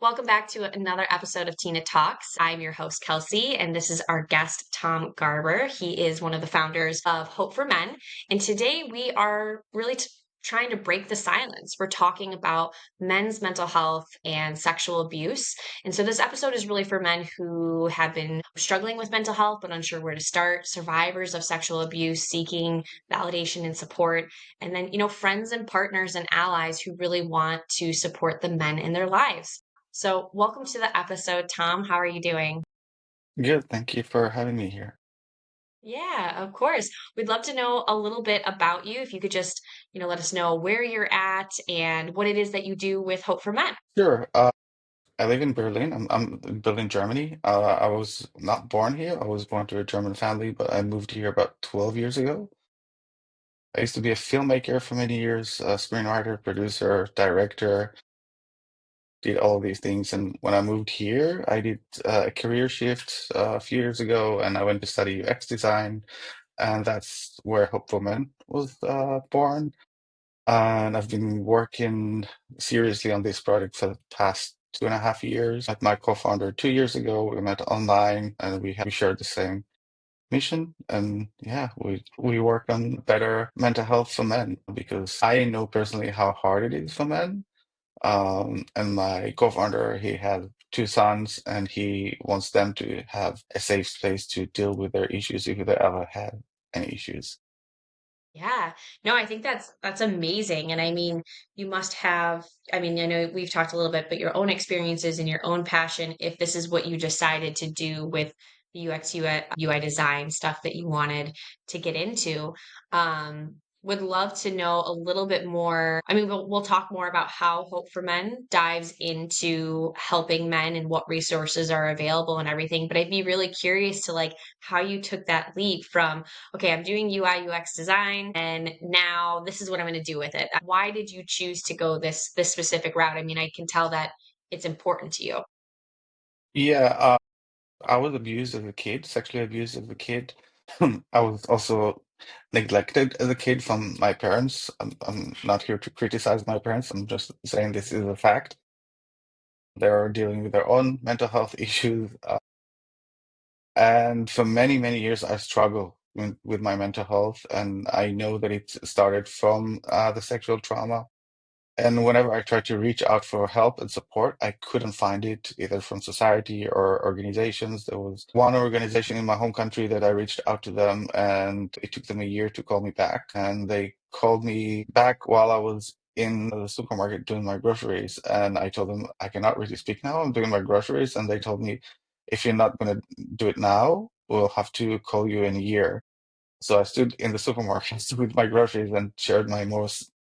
Welcome back to another episode of TINAH Talks. I'm your host, Kelsey, and this is our guest, Tom Garber. He is one of the founders of Hope for Men. And today we are really trying to break the silence. We're talking about men's mental health and sexual abuse. And so this episode is really for men who have been struggling with mental health but unsure where to start, survivors of sexual abuse seeking validation and support, and then, friends and partners and allies who really want to support the men in their lives. So, welcome to the episode, Tom. How are you doing? Good. Thank you for having me here. Yeah, of course. We'd love to know a little bit about you. If you could just, let us know where you're at and what it is that you do with Hope for Men. Sure. I live in Berlin. I'm in Berlin, Germany. I was not born here. I was born to a German family, but I moved here about 12 years ago. I used to be a filmmaker for many years, a screenwriter, producer, director, did all of these things. And when I moved here, I did a career shift a few years ago, and I went to study UX design, and that's where Hope for Men was born. And I've been working seriously on this project for the past 2.5 years. Met my co-founder 2 years ago. We met online, and we shared the same mission. And yeah, we work on better mental health for men because I know personally how hard it is for men. And my co-founder, he has two sons, and he wants them to have a safe space to deal with their issues if they ever have any issues. Yeah. No, I think that's amazing. And I mean, you must have, I mean, I know we've talked a little bit, but your own experiences and your own passion, if this is what you decided to do with the UX UI design stuff that you wanted to get into. Would love to know a little bit more. I mean, we'll talk more about how Hope for Men dives into helping men and what resources are available and everything. But I'd be really curious to like how you took that leap from, okay, I'm doing UI UX design and now this is what I'm going to do with it. Why did you choose to go this specific route? I mean, I can tell that it's important to you. Yeah, I was abused as a kid, sexually abused as a kid. I was also neglected as a kid from my parents. I'm not here to criticize my parents. I'm just saying this is a fact. They're dealing with their own mental health issues. And for many, many years, I struggled with my mental health. And I know that it started from the sexual trauma. And whenever I tried to reach out for help and support, I couldn't find it either from society or organizations. There was one organization in my home country that I reached out to them, and it took them a year to call me back. And they called me back while I was in the supermarket doing my groceries. And I told them, I cannot really speak now. I'm doing my groceries. And they told me, if you're not going to do it now, we'll have to call you in a year. So I stood in the supermarket with my groceries and shared my most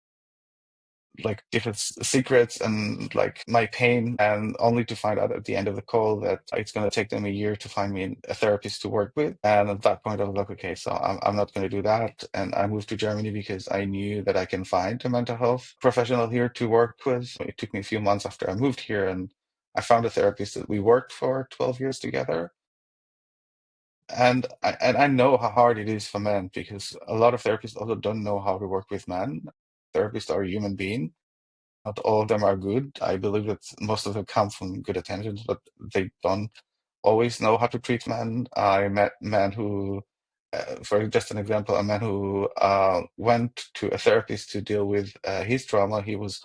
like different secrets and like my pain, and only to find out at the end of the call that it's going to take them a year to find me a therapist to work with. And at that point I was like, okay, so I'm not going to do that. And I moved to Germany because I knew that I can find a mental health professional here to work with. It took me a few months after I moved here, and I found a therapist that we worked for 12 years together. And I know how hard it is for men because a lot of therapists also don't know how to work with men. Therapists are human beings. Not all of them are good. I believe that most of them come from good intentions, but they don't always know how to treat men. I met men who, for just an example, a man who went to a therapist to deal with his trauma. He was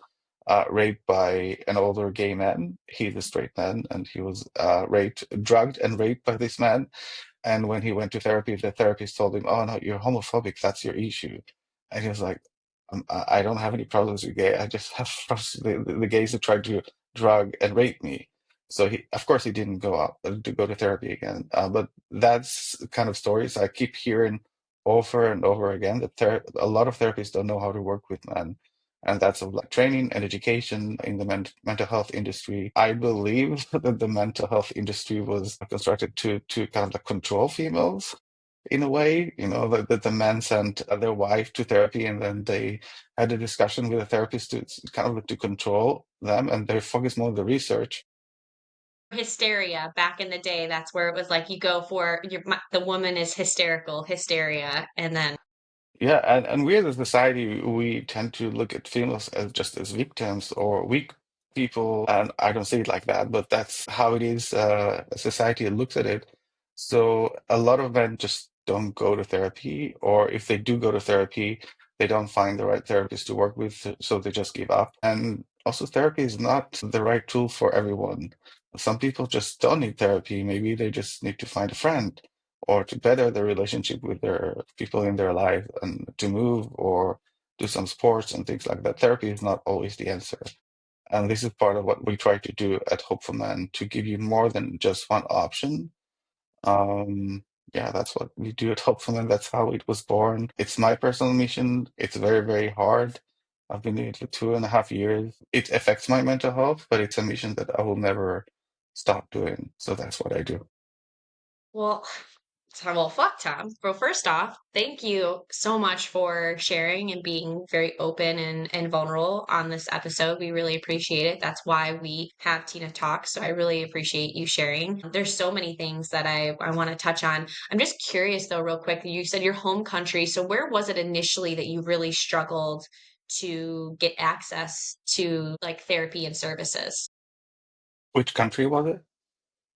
raped by an older gay man. He's a straight man, and he was raped, drugged, and raped by this man. And when he went to therapy, the therapist told him, "Oh no, you're homophobic. That's your issue." And he was like, I don't have any problems with gay. I just have problems with the gays who tried to drug and rape me." So of course, he didn't go out to go to therapy again. But that's the kind of stories I keep hearing over and over again. That a lot of therapists don't know how to work with men, and that's of like training and education in the mental health industry. I believe that the mental health industry was constructed to kind of like control females in a way, that the men sent their wife to therapy, and then they had a discussion with a therapist to kind of like to control them, and they focus more on the research. Hysteria back in the day, that's where it was like you go for the woman is hysterical, hysteria, and then Yeah, and we as a society, we tend to look at females as just as victims or weak people, and I don't see it like that, but that's how it is. Society looks at it. So a lot of men just don't go to therapy, or if they do go to therapy, they don't find the right therapist to work with, so they just give up. And also, therapy is not the right tool for everyone. Some people just don't need therapy. Maybe they just need to find a friend or to better their relationship with their people in their life and to move or do some sports and things like that. Therapy is not always the answer. And this is part of what we try to do at Hope for Men to give you more than just one option. Um, yeah, that's what we do at Hope for Men. That's how it was born. It's my personal mission. It's very, very hard. I've been doing it for 2.5 years. It affects my mental health, but it's a mission that I will never stop doing. So that's what I do. Well, well, fuck Tom. Well, first off, thank you so much for sharing and being very open and vulnerable on this episode. We really appreciate it. That's why we have TINAH Talks. So I really appreciate you sharing. There's so many things that I want to touch on. I'm just curious though, real quick. You said your home country. So where was it initially that you really struggled to get access to like therapy and services? Which country was it?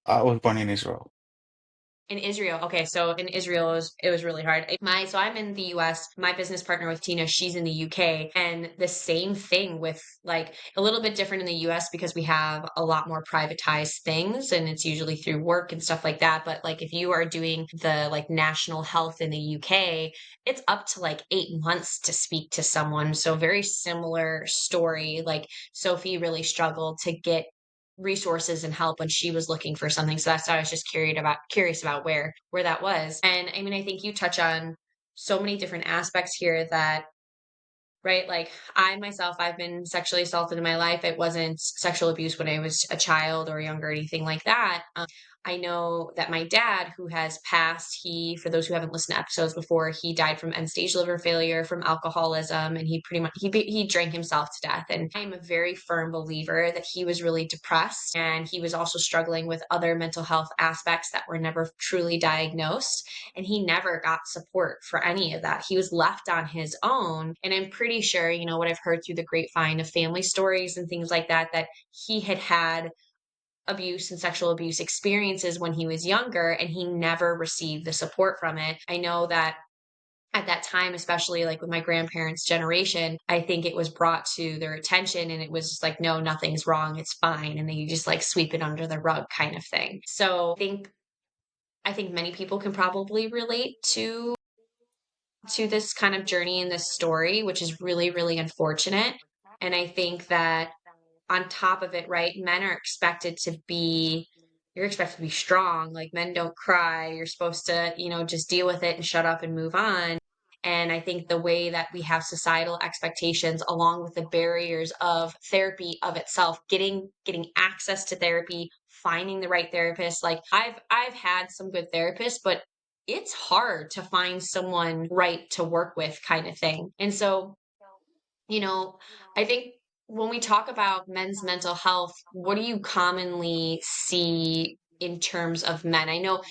I was born in Israel. In Israel, okay, so in Israel it was really hard. So I'm in the US. My business partner with Tina, she's in the UK, and the same thing with like a little bit different in the US because we have a lot more privatized things and it's usually through work and stuff like that. But like if you are doing the like national health in the UK, it's up to like 8 months to speak to someone. So very similar story. Like Sophie really struggled to get resources and help when she was looking for something. So that's why I was just curious about where that was. And I mean, I think you touch on so many different aspects here that right? Like I myself, I've been sexually assaulted in my life. It wasn't sexual abuse when I was a child or younger or anything like that. I know that my dad, who has passed, for those who haven't listened to episodes before, he died from end stage liver failure, from alcoholism, and he pretty much he drank himself to death. And I'm a very firm believer that he was really depressed, and he was also struggling with other mental health aspects that were never truly diagnosed, and he never got support for any of that. He was left on his own. And I'm pretty sure, what I've heard through the grapevine of family stories and things like that, that he had abuse and sexual abuse experiences when he was younger and he never received the support from it. I know that at that time, especially like with my grandparents' generation, I think it was brought to their attention and it was just like, no, nothing's wrong, it's fine. And then you just like sweep it under the rug kind of thing. So I think many people can probably relate to this kind of journey and this story, which is really, really unfortunate. And I think that on top of it, right, you're expected to be strong. Like men don't cry. You're supposed to, just deal with it and shut up and move on. And I think the way that we have societal expectations along with the barriers of therapy of itself, getting access to therapy, finding the right therapist. Like I've had some good therapists, but it's hard to find someone right to work with kind of thing. And so, you know, I think when we talk about men's mental health, what do you commonly see in terms of men? I know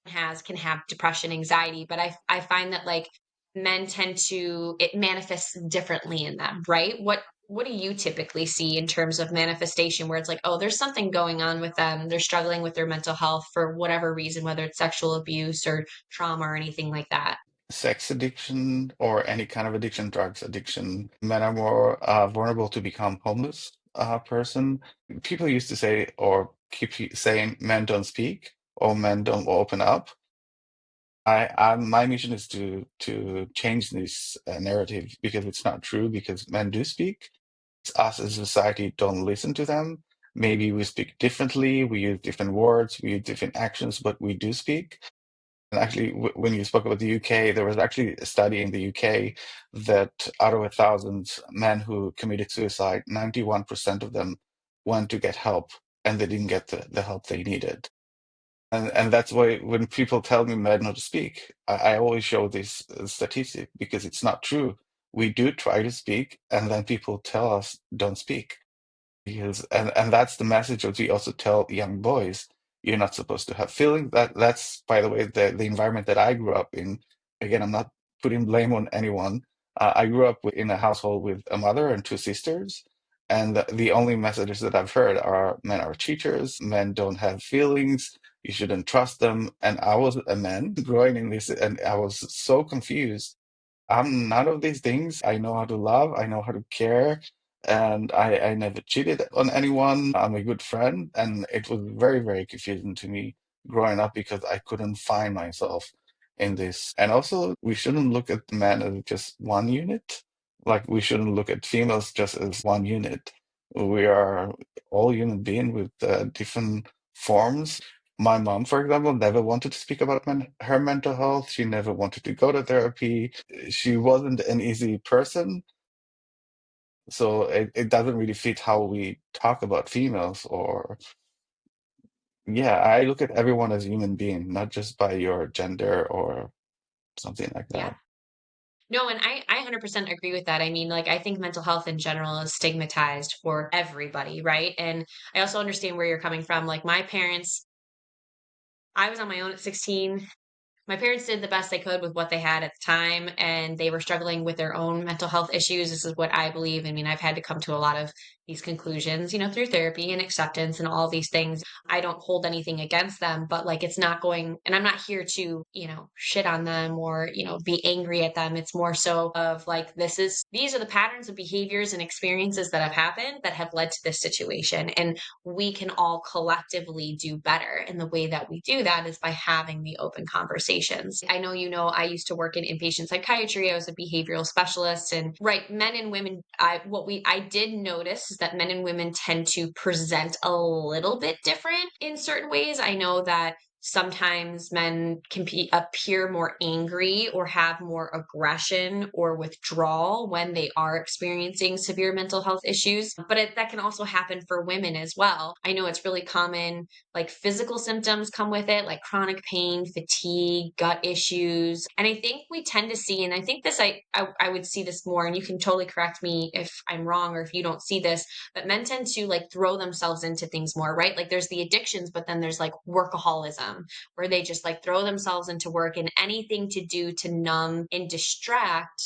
has can have depression, anxiety, but I find that like men tend to it manifests differently in them, right? What do you typically see in terms of manifestation where it's like, oh, there's something going on with them. They're struggling with their mental health for whatever reason, whether it's sexual abuse or trauma or anything like that. Sex addiction or any kind of addiction, drugs addiction, men are more vulnerable to become homeless person. People used to say or keep saying men don't speak or men don't open up. My mission is to change this narrative because it's not true because men do speak. It's us as a society don't listen to them. Maybe we speak differently, we use different words, we use different actions, but we do speak. And actually, when you spoke about the UK, there was actually a study in the UK that out of 1,000 men who committed suicide, 91% of them went to get help and they didn't get the help they needed. And that's why when people tell me men not to speak, I always show this statistic because it's not true. We do try to speak, and then people tell us don't speak. Because and that's the message that we also tell young boys. You're not supposed to have feelings. That's by the way the environment that I grew up in. Again, I'm not putting blame on anyone. I grew up in a household with a mother and two sisters, And the only messages that I've heard are men are cheaters, men don't have feelings, you shouldn't trust them. And I was a man growing in this, and I was so confused. I'm none of these things. I know how to love, I know how to care, and I never cheated on anyone. I'm a good friend. And it was very, very confusing to me growing up because I couldn't find myself in this. And also, we shouldn't look at men as just one unit. Like, we shouldn't look at females just as one unit. We are all human beings with different forms. My mom, for example, never wanted to speak about her mental health. She never wanted to go to therapy. She wasn't an easy person. So it doesn't really fit how we talk about females. Or, yeah, I look at everyone as a human being, not just by your gender or something like Yeah. that. No, and I 100% agree with that. I mean, like, I think mental health in general is stigmatized for everybody, right? And I also understand where you're coming from. Like, my parents, I was on my own at 16. My parents did the best they could with what they had at the time, and they were struggling with their own mental health issues. This is what I believe. I mean, I've had to come to a lot of these conclusions, through therapy and acceptance and all these things. I don't hold anything against them, but like it's not going, and I'm not here to, shit on them or, be angry at them. It's more so of like, these are the patterns of behaviors and experiences that have happened that have led to this situation. And we can all collectively do better. And the way that we do that is by having the open conversations. I know, I used to work in inpatient psychiatry. I was a behavioral specialist, and right, men and women, I did notice is that men and women tend to present a little bit different in certain ways. I know that sometimes men can appear more angry or have more aggression or withdrawal when they are experiencing severe mental health issues. But that can also happen for women as well. I know it's really common, like physical symptoms come with it, like chronic pain, fatigue, gut issues. And I think we tend to see, and I think this, I would see this more, and you can totally correct me if I'm wrong or if you don't see this, but men tend to like throw themselves into things more, right? Like there's the addictions, but then there's like workaholism where they just like throw themselves into work and anything to do to numb and distract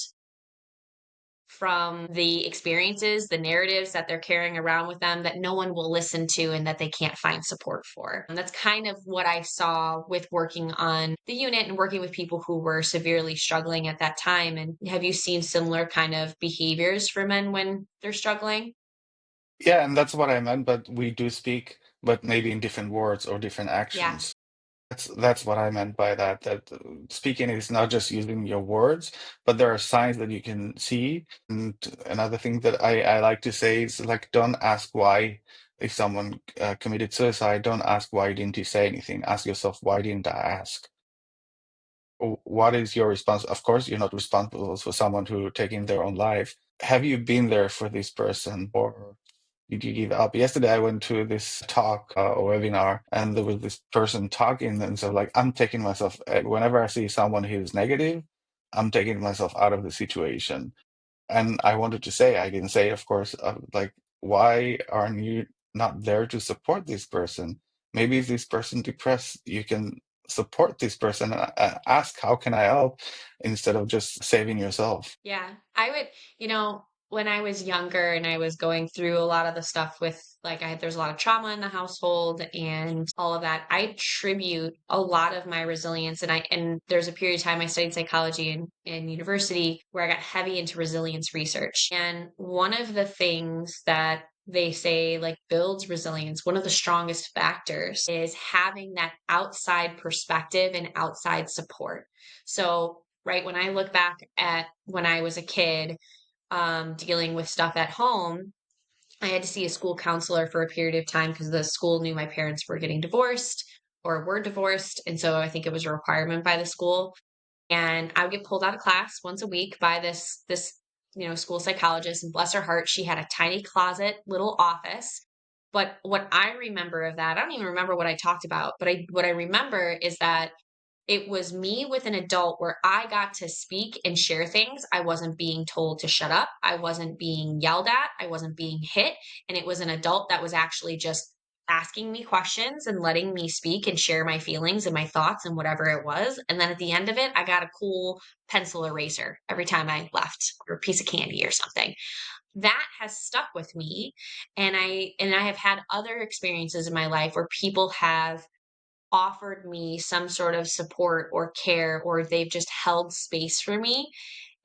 from the experiences, the narratives that they're carrying around with them that no one will listen to and that they can't find support for. And that's kind of what I saw with working on the unit and working with people who were severely struggling at that time. And have you seen similar kind of behaviors for men when they're struggling? Yeah, and that's what I meant, but we do speak, but maybe in different words or different Yeah. actions. That's what I meant by that. That speaking is not just using your words, but there are signs that you can see. And another thing that I like to say is like, don't ask why. If someone committed suicide, don't ask why didn't you say anything. Ask yourself, why didn't I ask? What is your response? Of course, you're not responsible for someone who taking their own life. Have you been there for this person, or did you give up? Yesterday, I went to this talk or webinar, and there was this person talking, and so like I'm taking myself. Whenever I see someone who's negative, I'm taking myself out of the situation. And I wanted to say, I didn't say, of course, like, why aren't you not there to support this person? Maybe if this person depressed, you can support this person and ask, how can I help? Instead of just saving yourself. Yeah, I would, when I was younger and I was going through a lot of the stuff with like there's a lot of trauma in the household and all of that. I attribute a lot of my resilience and there's a period of time I studied psychology in university where I got heavy into resilience research. And one of the things that they say like builds resilience, one of the strongest factors is having that outside perspective and outside support. So right? When I look back at when I was a kid, dealing with stuff at home, I had to see a school counselor for a period of time because the school knew my parents were getting divorced or were divorced. And so I think it was a requirement by the school. And I would get pulled out of class once a week by this school psychologist. And bless her heart, she had a tiny closet, little office. But what I remember of that, I don't even remember what I talked about, but what I remember is that it was me with an adult where I got to speak and share things. I wasn't being told to shut up. I wasn't being yelled at. I wasn't being hit. And it was an adult that was actually just asking me questions and letting me speak and share my feelings and my thoughts and whatever it was. And then at the end of it, I got a cool pencil eraser every time I left or a piece of candy or something. that has stuck with me, and I have had other experiences in my life where people have offered me some sort of support or care, or they've just held space for me.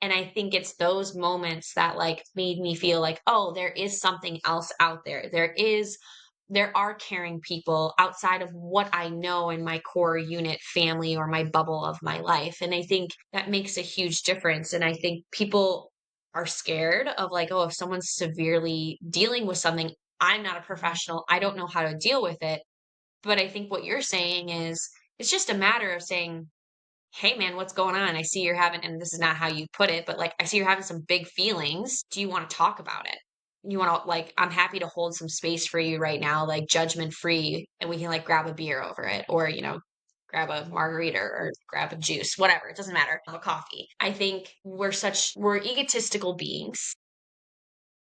And I think it's those moments that like made me feel like, oh, there is something else out there. There are caring people outside of what I know in my core unit family or my bubble of my life. And I think that makes a huge difference. And I think people are scared of like, oh, if someone's severely dealing with something, I'm not a professional. I don't know how to deal with it. But I think what you're saying is it's just a matter of saying, "Hey man, what's going on? I see you're having," and this is not how you put it, but like, "I see you're having some big feelings. Do you want to talk about it? You want to like, I'm happy to hold some space for you right now, like judgment free, and we can like grab a beer over it, or grab a margarita or grab a juice, whatever. It doesn't matter. Have a coffee." I think we're egotistical beings,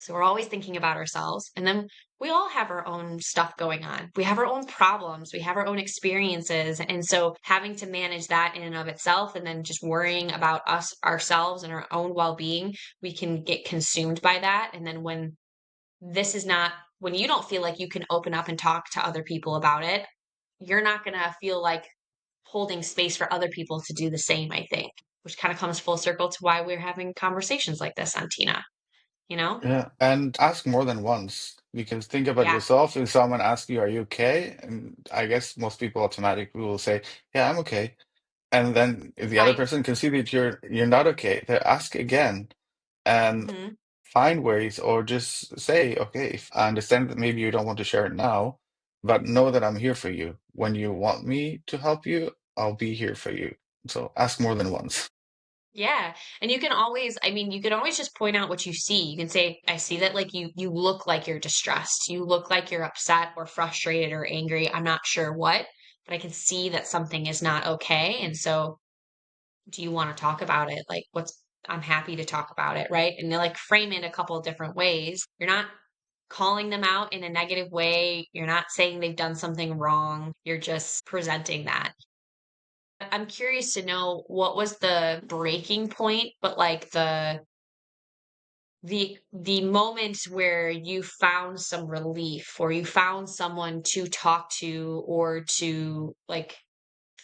so we're always thinking about ourselves. And then we all have our own stuff going on. We have our own problems. We have our own experiences. And so having to manage that in and of itself and then just worrying about us, ourselves, and our own well being, we can get consumed by that. And then this is not, when you don't feel like you can open up and talk to other people about it, you're not going to feel like holding space for other people to do the same, I think, which kind of comes full circle to why we're having conversations like this on Tina, you know? Yeah, and ask more than once because think about Yeah. yourself. If someone asks you, "Are you okay?" and I guess most people automatically will say, "Yeah, I'm okay." And then if the other Right. person can see that you're not okay, they ask again and Mhm. find ways, or just say, "Okay, if I understand that maybe you don't want to share it now, but know that I'm here for you. When you want me to help you, I'll be here for you." So ask more than once. Yeah, and you can always, I mean, you can always just point out what you see. You can say, "I see that, like, you look like you're distressed. You look like you're upset or frustrated or angry. I'm not sure what, but I can see that something is not okay, and so do you wanna talk about it? Like, what's I'm happy to talk about it," right? And then, like, frame it a couple of different ways. You're not calling them out in a negative way. You're not saying they've done something wrong. You're just presenting that. I'm curious to know what was the breaking point, but like the moment where you found some relief or you found someone to talk to or to like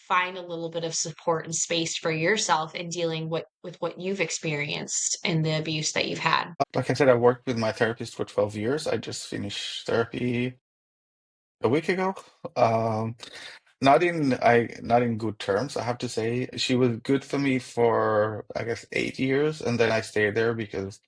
find a little bit of support and space for yourself in dealing with what you've experienced and the abuse that you've had. Like I said, I worked with my therapist for 12 years. I just finished therapy a week ago. Um, not in good terms, I have to say. She was good for me for I guess 8 years, and then I stayed there because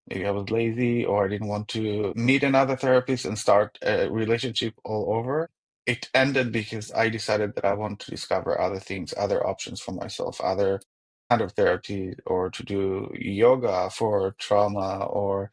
maybe I was lazy or I didn't want to meet another therapist and start a relationship all over. It ended because I decided that I want to discover other things, other options for myself, other kind of therapy, or to do yoga for trauma, or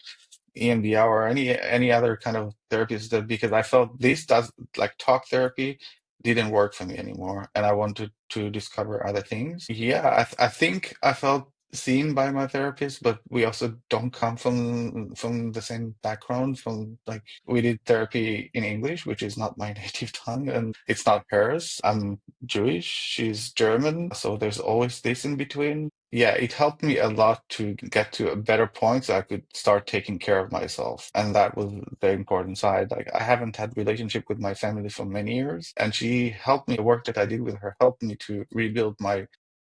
EMDR, or any other kind of therapies, that because I felt this does like talk therapy didn't work for me anymore, and I wanted to discover other things. Yeah, I think I felt seen by my therapist, but we also don't come from the same background. From like we did therapy in English, which is not my native tongue, and it's not hers. I'm Jewish, she's German, so there's always this in between. Yeah, it helped me a lot to get to a better point so I could start taking care of myself. And that was the important side. Like I haven't had relationship with my family for many years, and she helped me. The work that I did with her helped me to rebuild my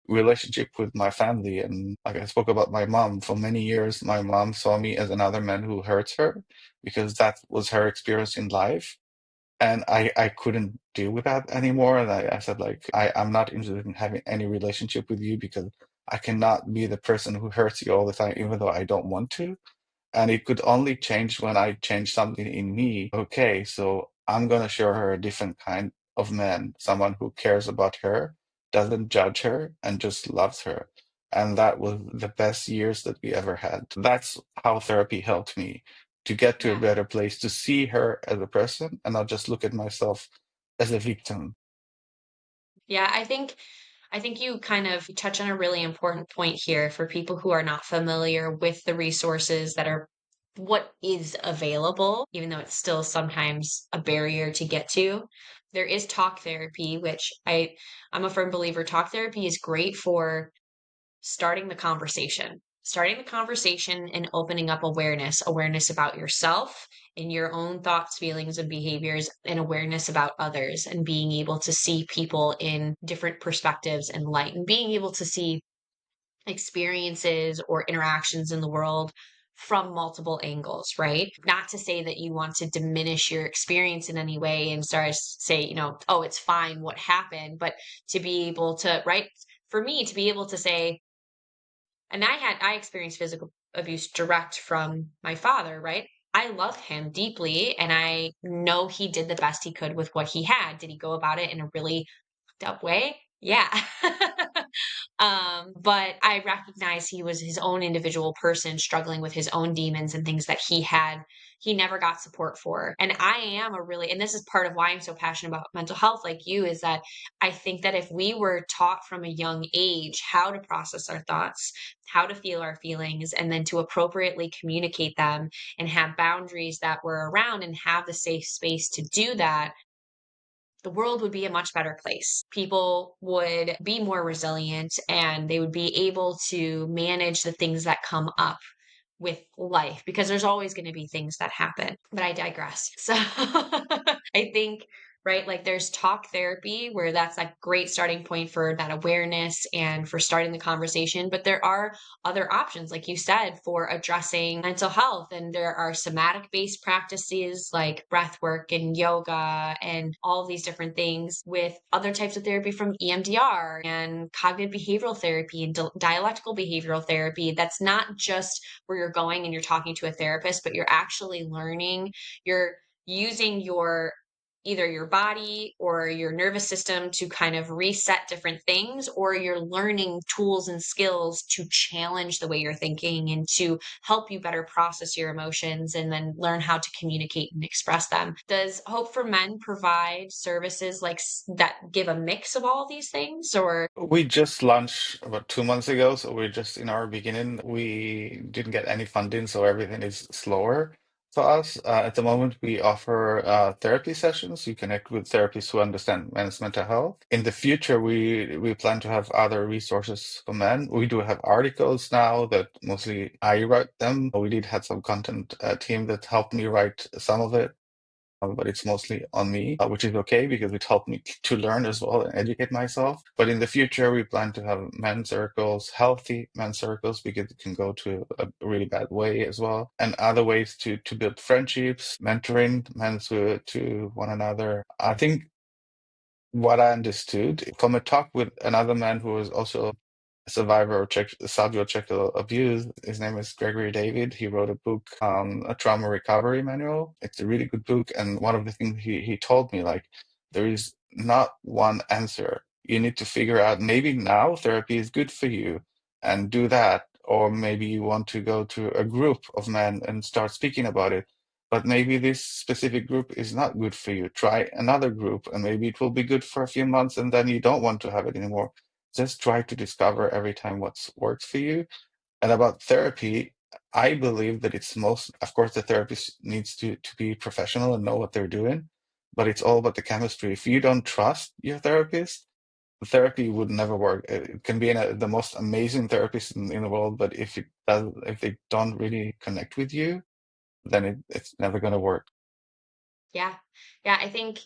relationship with my family. And like I spoke about my mom, for many years, my mom saw me as another man who hurts her because that was her experience in life, and I couldn't deal with that anymore. And I said like I'm not interested in having any relationship with you because I cannot be the person who hurts you all the time, even though I don't want to. And it could only change when I change something in me. Okay, so I'm gonna show her a different kind of man, someone who cares about her, doesn't judge her, and just loves her. And that was the best years that we ever had. That's how therapy helped me to get to a Yeah. better place, to see her as a person and not just look at myself as a victim. Yeah, I think you kind of touch on a really important point here for people who are not familiar with the resources that are what is available, even though it's still sometimes a barrier to get to. There is talk therapy, which I'm a firm believer talk therapy is great for starting the conversation. starting the conversation and opening up awareness about yourself and your own thoughts, feelings, and behaviors, and awareness about others, and being able to see people in different perspectives and light, and being able to see experiences or interactions in the world from multiple angles, right? Not to say that you want to diminish your experience in any way and start to say, oh, it's fine what happened, but to be able to, right? For me to be able to say, and I experienced physical abuse direct from my father, right? I love him deeply and I know he did the best he could with what he had. Did he go about it in a really fucked up way? Yeah. But I recognize he was his own individual person struggling with his own demons and things that he never got support for. And I am a really, and this is part of why I'm so passionate about mental health, like you, is that I think that if we were taught from a young age how to process our thoughts, how to feel our feelings, and then to appropriately communicate them and have boundaries that were around and have the safe space to do that, the world would be a much better place. People would be more resilient and they would be able to manage the things that come up with life because there's always going to be things that happen. But I digress. So I think, right, like there's talk therapy where that's a great starting point for that awareness and for starting the conversation. But there are other options, like you said, for addressing mental health. And there are somatic based practices like breath work and yoga and all of these different things, with other types of therapy from EMDR and cognitive behavioral therapy and dialectical behavioral therapy. That's not just where you're going and you're talking to a therapist, but you're actually learning, you're using your either your body or your nervous system to kind of reset different things, or you're learning tools and skills to challenge the way you're thinking and to help you better process your emotions and then learn how to communicate and express them. Does Hope for Men provide services like that give a mix of all these things, or? We just launched about 2 months ago, so we're just in our beginning. We didn't get any funding, so everything is slower for us. At the moment, we offer therapy sessions. You connect with therapists who understand men's mental health. In the future, we plan to have other resources for men. We do have articles now that mostly I write them. We did have some content team that helped me write some of it, but it's mostly on me, which is okay because it helped me to learn as well and educate myself. But in the future, we plan to have men's circles, healthy men's circles, because it can go to a really bad way as well, and other ways to build friendships, mentoring men to one another. I think what I understood from a talk with another man who was also a survivor of sexual abuse. His name is Gregory David. He wrote a book, a trauma recovery manual. It's a really good book. And one of the things he told me, like, there is not one answer. You need to figure out maybe now therapy is good for you and do that. Or maybe you want to go to a group of men and start speaking about it. But maybe this specific group is not good for you. Try another group and maybe it will be good for a few months and then you don't want to have it anymore. Just try to discover every time what's works for you. And about therapy, I believe that it's most, of course, the therapist needs to be professional and know what they're doing, but it's all about the chemistry. If you don't trust your therapist, therapy would never work. It can be the most amazing therapist in the world, but if they don't really connect with you, then it's never going to work. Yeah. Yeah, I think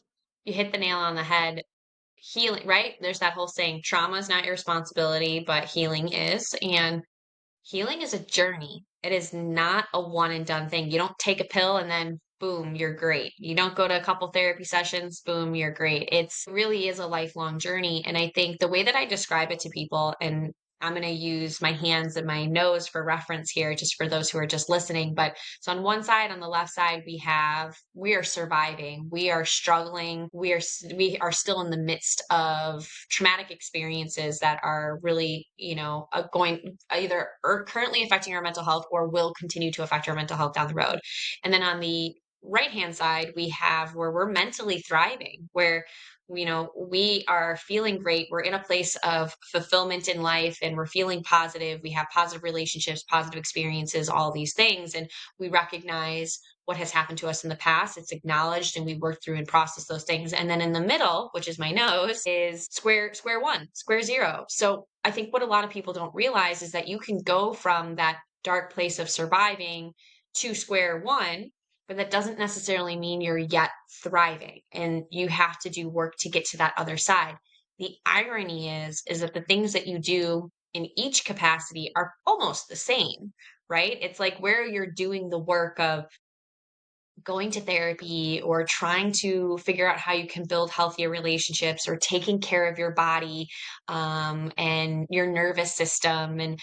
you hit the nail on the head. Healing, right? There's that whole saying, trauma is not your responsibility, but healing is. And healing is a journey. It is not a one and done thing. You don't take a pill and then boom, you're great. You don't go to a couple therapy sessions, boom, you're great. It's really is a lifelong journey. And I think the way that I describe it to people, and I'm going to use my hands and my nose for reference here, just for those who are just listening. But so on one side, on the left side, we are surviving, we are struggling, we are still in the midst of traumatic experiences that are really, going either or currently affecting our mental health or will continue to affect our mental health down the road. And then on the right hand side, we have where we're mentally thriving, where we are feeling great, we're in a place of fulfillment in life, and we're feeling positive, we have positive relationships, positive experiences, all these things, and we recognize what has happened to us in the past, it's acknowledged, and we work through and process those things. And then in the middle, which is my nose, is square one, square zero. So I think what a lot of people don't realize is that you can go from that dark place of surviving to square one, but that doesn't necessarily mean you're yet thriving, and you have to do work to get to that other side. The irony is that the things that you do in each capacity are almost the same, right? It's like where you're doing the work of going to therapy or trying to figure out how you can build healthier relationships or taking care of your body, and your nervous system, and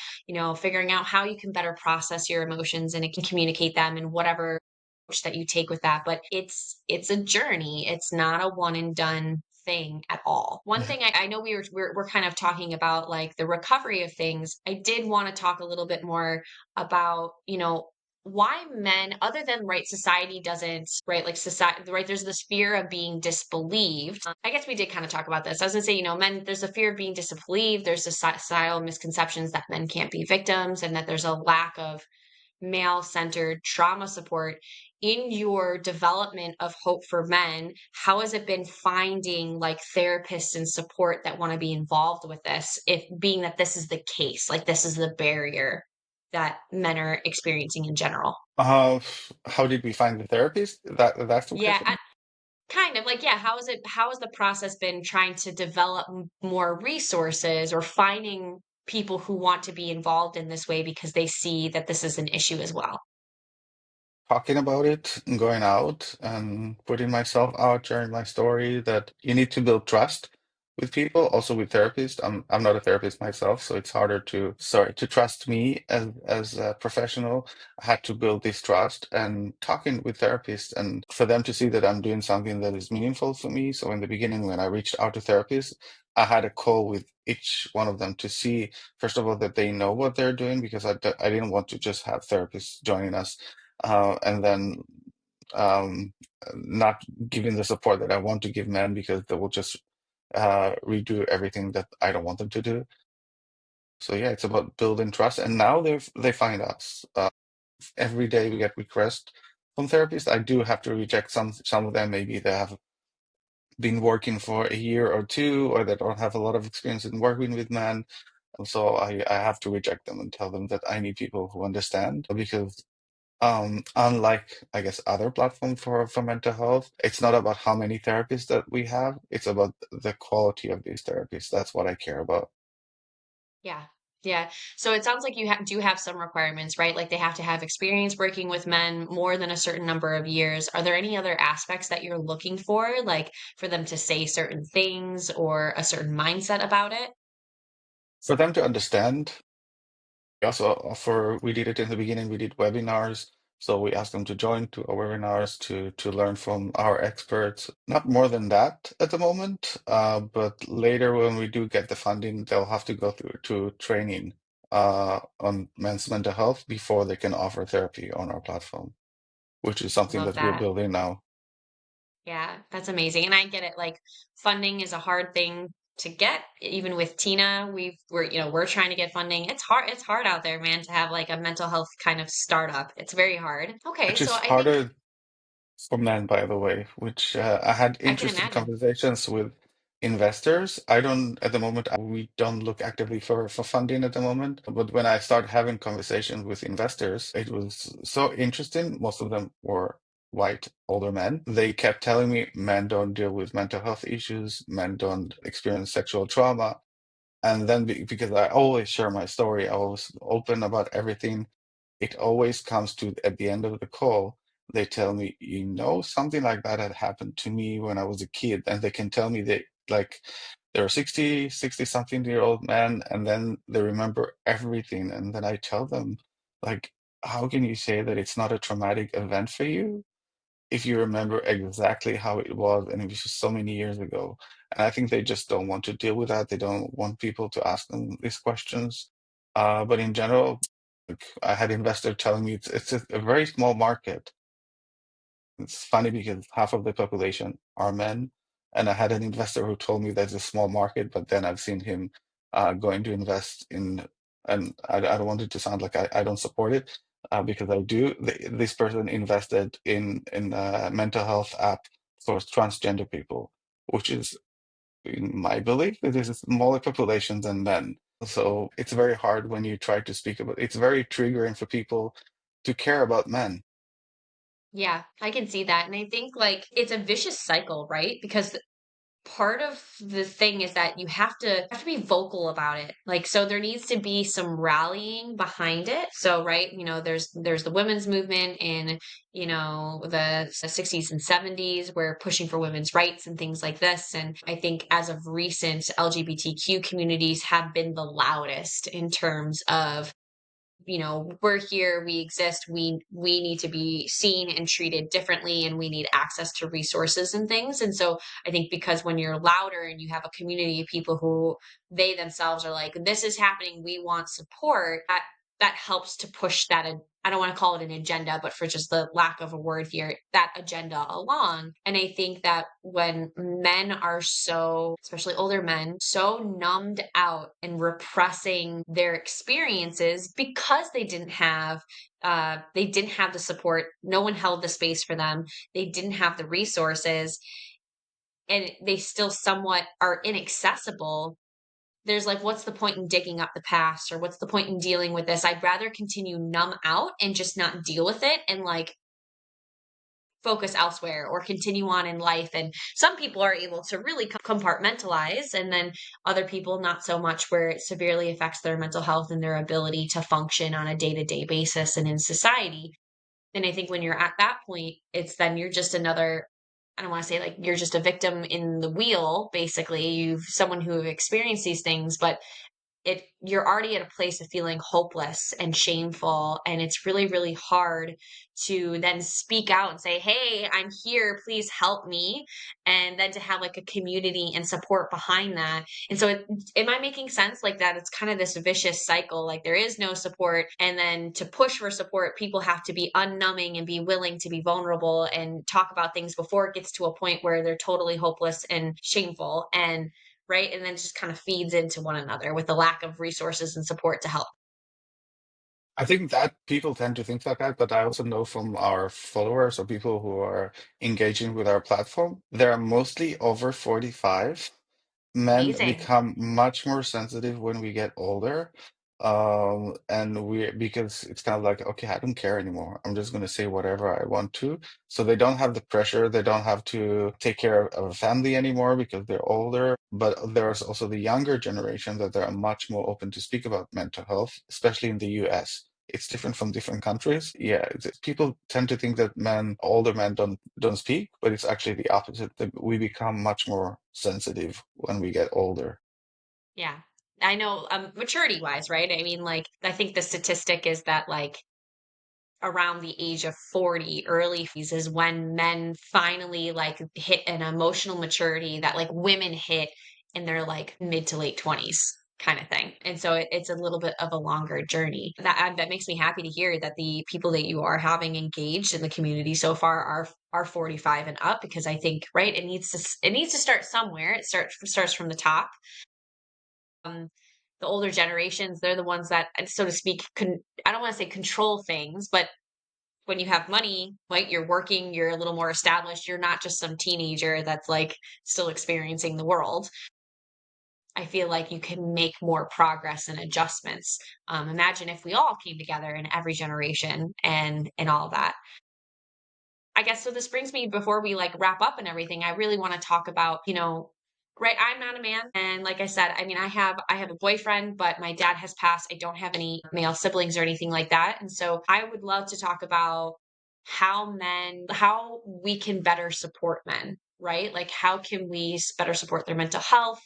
figuring out how you can better process your emotions and it can communicate them and whatever approach that you take with that. But it's a journey, it's not a one and done thing at all. One Yeah. thing I know we're kind of talking about like the recovery of things. I did want to talk a little bit more about why men, other than right, society doesn't, right, like society, right, there's this fear of being disbelieved. I guess we did kind of talk about this. I was gonna say, men, there's a fear of being disbelieved, there's societal misconceptions that men can't be victims, and that there's a lack of male centered trauma support. In your development of Hope for Men, how has it been finding like therapists and support that want to be involved with this, if being that this is the case, like this is the barrier that men are experiencing in general? Uh, how did we find the therapist? That's the Yeah, question. kind of like, yeah, how has the process been trying to develop more resources or finding people who want to be involved in this way because they see that this is an issue as well? Talking about it and going out and putting myself out, sharing my story, that you need to build trust with people, also with therapists. I'm not a therapist myself, so it's harder to trust me as a professional. I had to build this trust and talking with therapists and for them to see that I'm doing something that is meaningful for me. So in the beginning, when I reached out to therapists, I had a call with each one of them to see, first of all, that they know what they're doing, because I didn't want to just have therapists joining us and then um, not giving the support that I want to give men, because they will just redo everything that I don't want them to do. So yeah, it's about building trust. And now they find us. Every day we get requests from therapists. I do have to reject some of them. Maybe they have been working for a year or two, or they don't have a lot of experience in working with men. And so I have to reject them and tell them that I need people who understand, because unlike, I guess, other platforms for mental health, it's not about how many therapists that we have. It's about the quality of these therapists. That's what I care about. Yeah. Yeah. So it sounds like you do have some requirements, right? Like they have to have experience working with men more than a certain number of years. Are there any other aspects that you're looking for, like for them to say certain things or a certain mindset about it? For them to understand, we also offer, we did it in the beginning, we did webinars. So we asked them to join to our webinars to learn from our experts. Not more than that at the moment, but later when we do get the funding, they'll have to go through to training on men's mental health before they can offer therapy on our platform, which is something Love that we're that. building now. Yeah, that's amazing. And I get it. Like funding is a hard thing to get. Even with Tina, we're trying to get funding. It's hard out there, man, to have like a mental health kind of startup. It's very hard. Okay, Which so is I think harder for men, by the way, which I had I can interesting imagine. conversations with investors. I don't, at the moment, we don't look actively for funding at the moment. But when I started having conversations with investors, it was so interesting. Most of them were white, older men. They kept telling me men don't deal with mental health issues, men don't experience sexual trauma. And then because I always share my story, I was open about everything. It always comes to at the end of the call, they tell me, something like that had happened to me when I was a kid. And they can tell me they like they're 60 something year old man, and then they remember everything. And then I tell them, like, how can you say that it's not a traumatic event for you if you remember exactly how it was and it was just so many years ago? And I think they just don't want to deal with that. They don't want people to ask them these questions. But in general, like, I had investors telling me it's a very small market. It's funny because half of the population are men, and I had an investor who told me that's a small market, but then I've seen him going to invest in, and I don't want it to sound like I don't support it, because I do. This person invested in a mental health app for transgender people, which is, in my belief, it is a smaller population than men. So it's very hard when you try to speak about. It's very triggering for people to care about men. Yeah, I can see that. And I think like it's a vicious cycle, right? Because part of the thing is that you have to be vocal about it. Like so there needs to be some rallying behind it. So right, there's the women's movement in, the 60s and 70s where pushing for women's rights and things like this. And I think as of recent LGBTQ communities have been the loudest in terms of we're here, we exist, we need to be seen and treated differently, and we need access to resources and things. And so I think because when you're louder and you have a community of people who they themselves are like, this is happening, we want support, that helps to push that. I don't want to call it an agenda, but for just the lack of a word here, that agenda along. And I think that when men are so, especially older men, so numbed out and repressing their experiences because they didn't have the support, no one held the space for them, they didn't have the resources, and they still somewhat are inaccessible. There's like, what's the point in digging up the past, or what's the point in dealing with this? I'd rather continue numb out and just not deal with it and like focus elsewhere or continue on in life. And some people are able to really compartmentalize, and then other people not so much, where it severely affects their mental health and their ability to function on a day-to-day basis and in society. And I think when you're at that point, it's then you're just another, I don't want to say like you're just a victim in the wheel, basically. You've someone who have experienced these things, but you're already at a place of feeling hopeless and shameful, and it's really really hard to then speak out and say, hey, I'm here, please help me, and then to have like a community and support behind that. And so am I making sense? Like that it's kind of this vicious cycle, like there is no support, and then to push for support people have to be unnumbing and be willing to be vulnerable and talk about things before it gets to a point where they're totally hopeless and shameful. And right? And then it just kind of feeds into one another with the lack of resources and support to help. I think that people tend to think like that, but I also know from our followers or people who are engaging with our platform, they are mostly over 45. Men Amazing. become much more sensitive when we get older. And because it's kind of like, okay, I don't care anymore. I'm just going to say whatever I want to. So they don't have the pressure. They don't have to take care of a family anymore because they're older. But there's also the younger generation that they are much more open to speak about mental health, especially in the US. It's different from different countries. Yeah, people tend to think that older men don't speak, but it's actually the opposite. That we become much more sensitive when we get older. Yeah. I know, maturity wise, right? I mean, like, I think the statistic is that like around the age of 40, early 50s is when men finally like hit an emotional maturity that like women hit in their like mid to late 20s kind of thing. And so it's a little bit of a longer journey. That makes me happy to hear that the people that you are having engaged in the community so far are 45 and up, because I think right, it needs to start somewhere. It starts from the top. um, the older generations, they're the ones that, so to speak, I don't want to say control things, but when you have money, right, you're working, you're a little more established, you're not just some teenager that's like still experiencing the world. I feel like you can make more progress and adjustments. Imagine if we all came together in every generation and all of that. I guess so this brings me, before we like wrap up and everything, I really want to talk about, right, I'm not a man, and like I said, I mean, I have a boyfriend, but my dad has passed. I don't have any male siblings or anything like that. And so I would love to talk about how we can better support men, right? Like how can we better support their mental health?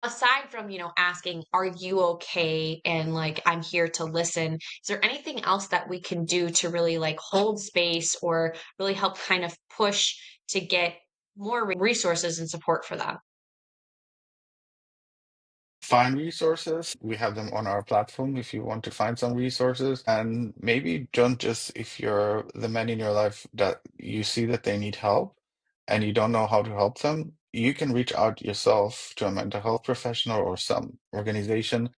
Aside from, asking, are you okay? And like, I'm here to listen. Is there anything else that we can do to really like hold space or really help kind of push to get more resources and support for them? find resources. We have them on our platform if you want to find some resources. And maybe don't just, if you're the man in your life that you see that they need help and you don't know how to help them, you can reach out yourself to a mental health professional or some organization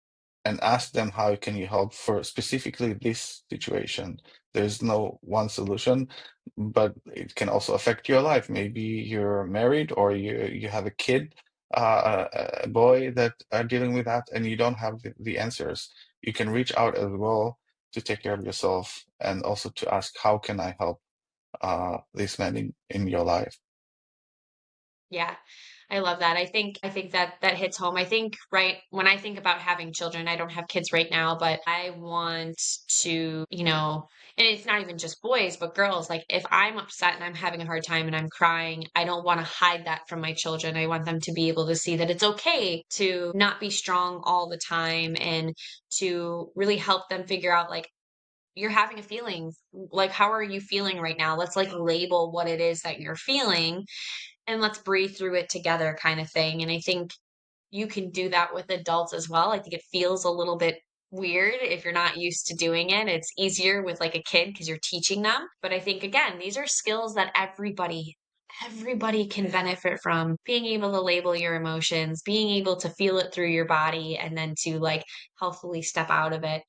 and ask them how can you help for specifically this situation. There's no one solution, but it can also affect your life. Maybe you're married or you have a kid, a boy that are dealing with that, and you don't have the answers. You can reach out as well to take care of yourself and also to ask, how can I help this man in your life? Yeah, I love that. I think that that hits home. I think right when I think about having children, I don't have kids right now, but I want to, and it's not even just boys, but girls. Like if I'm upset and I'm having a hard time and I'm crying, I don't want to hide that from my children. I want them to be able to see that it's okay to not be strong all the time and to really help them figure out like you're having a feeling. Like how are you feeling right now? Let's like label what it is that you're feeling and let's breathe through it together kind of thing. And I think you can do that with adults as well. I think it feels a little bit weird if you're not used to doing it. It's easier with like a kid because you're teaching them. But I think again, these are skills that everybody can benefit from being able to label your emotions, being able to feel it through your body and then to like healthfully step out of it.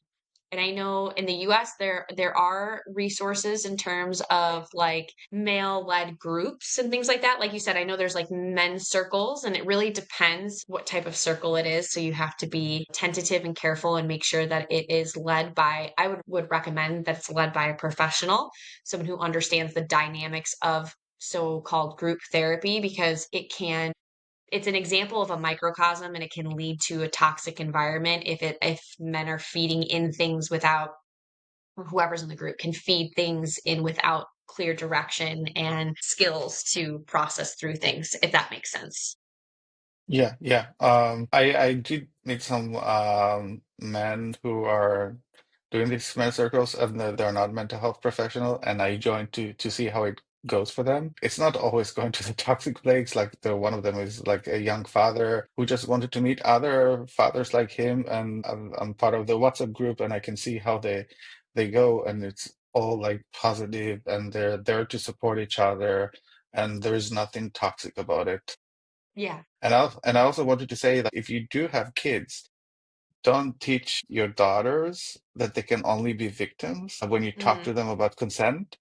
And I know in the US there are resources in terms of like male-led groups and things like that. Like you said, I know there's like men's circles and it really depends what type of circle it is. So you have to be tentative and careful and make sure that it is led by, I would recommend that it's led by a professional, someone who understands the dynamics of so-called group therapy because it's an example of a microcosm and it can lead to a toxic environment if men are feeding in things without or whoever's in the group can feed things in without clear direction and skills to process through things, if that makes sense. Yeah, yeah. I did meet some men who are doing these men's circles, and they're not mental health professional, and I joined to see how it goes for them. It's not always going to the toxic place. Like the one of them is like a young father who just wanted to meet other fathers like him, and I'm part of the WhatsApp group, and I can see how they go, and it's all like positive, and they're there to support each other, and there's nothing toxic about it. Yeah. And I also wanted to say that if you do have kids, don't teach your daughters that they can only be victims. When you talk Mm, to them about consent,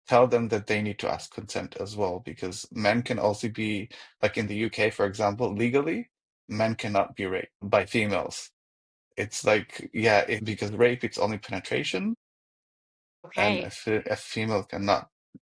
tell them that they need to ask consent as well, because men can also be, like in the UK, for example, legally, men cannot be raped by females. It's like, yeah, because rape, it's only penetration, and okay. a female cannot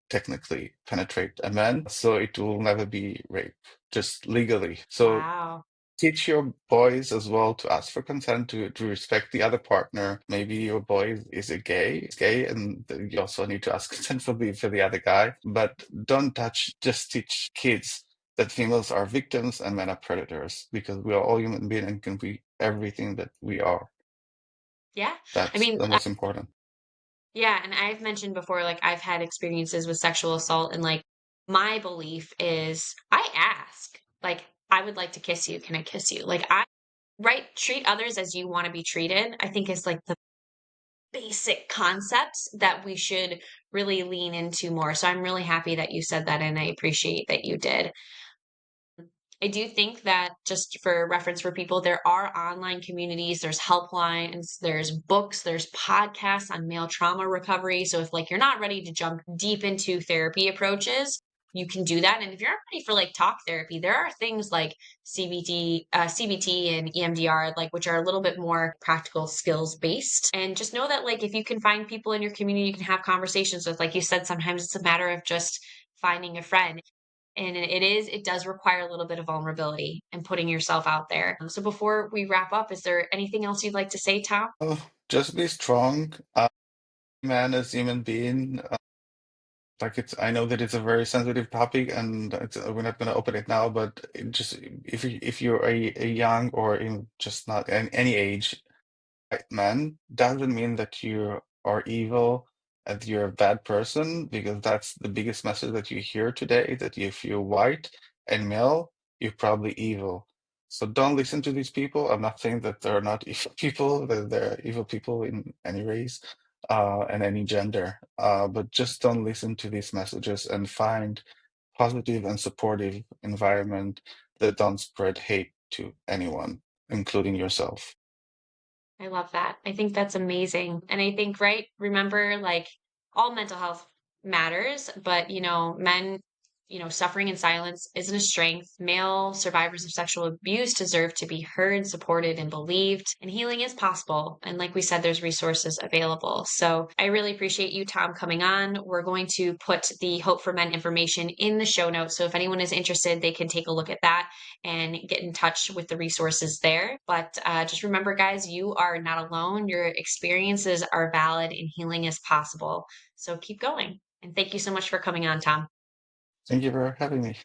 technically penetrate a man, so it will never be rape, just legally. So Wow. teach your boys as well to ask for consent, to respect the other partner. Maybe your boy is gay, and you also need to ask consent for the other guy. But don't touch, just teach kids that females are victims and men are predators, because we are all human beings and can be everything that we are. Yeah. I That's mean, the most important. yeah, and I've mentioned before, like I've had experiences with sexual assault, and like my belief is I ask, like, I would like to kiss you. Can I kiss you? Like right, treat others as you want to be treated. I think is like the basic concepts that we should really lean into more. So I'm really happy that you said that and I appreciate that you did. I do think that just for reference for people, there are online communities, there's helplines, there's books, there's podcasts on male trauma recovery. So if like you're not ready to jump deep into therapy approaches, you can do that. And if you're not ready for like talk therapy, there are things like CBT and EMDR, like which are a little bit more practical skills based. And just know that like if you can find people in your community you can have conversations with, like you said, sometimes it's a matter of just finding a friend and it does require a little bit of vulnerability and putting yourself out there. So before we wrap up, is there anything else you'd like to say, Tom? Oh, just be strong, man, as human being. Like I know that it's a very sensitive topic, and we're not going to open it now. But just if you're a young or in just not any age white man, doesn't mean that you are evil and you're a bad person, because that's the biggest message that you hear today. That if you're white and male, you're probably evil. So don't listen to these people. I'm not saying that they're not evil people, that they're evil people in any race and any gender, but just don't listen to these messages and find positive and supportive environment that don't spread hate to anyone, including yourself. I love that. I think that's amazing. And I think, right, remember like all mental health matters, but men, suffering in silence isn't a strength. Male survivors of sexual abuse deserve to be heard, supported, and believed. And healing is possible. And like we said, there's resources available. So I really appreciate you, Tom, coming on. We're going to put the Hope for Men information in the show notes. So if anyone is interested, they can take a look at that and get in touch with the resources there. But just remember, guys, you are not alone. Your experiences are valid and healing is possible. So keep going. And thank you so much for coming on, Tom. Thank you for having me.